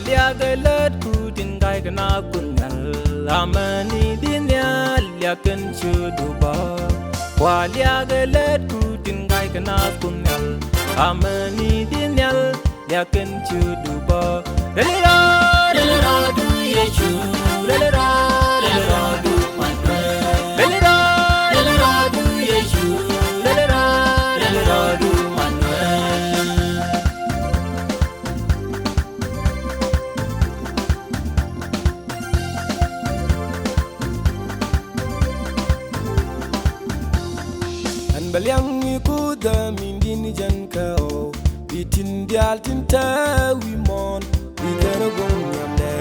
Walia galat kutin kai kana kunyal amani dinyal yakin chuduba Walia galat kutin kai kana kunyal amani dinyal yakin chuduba Lelera lelera du yechu lelera lelera du manwe Lelera lelera du yechu lelera lelera du manwe Baliang ku da mindin janka o bitin dial tinta wi mon wi gana gong nyamne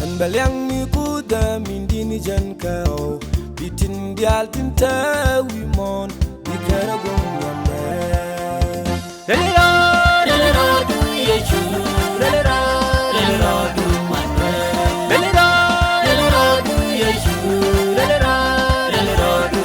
an baliang ku da mindin janka o bitin dial tinta wi mon wi gana gong nyamne lelera lelera du yechu lelera lelera du manwe lelera lelera du yechu lelera lelera du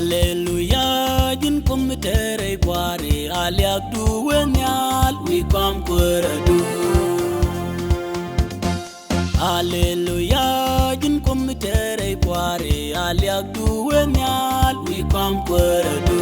Hallelujah, jin kum tere boare aliak du wenyal we come kuradu. Hallelujah, jin kum tere boare aliak du wenyal we come kuradu.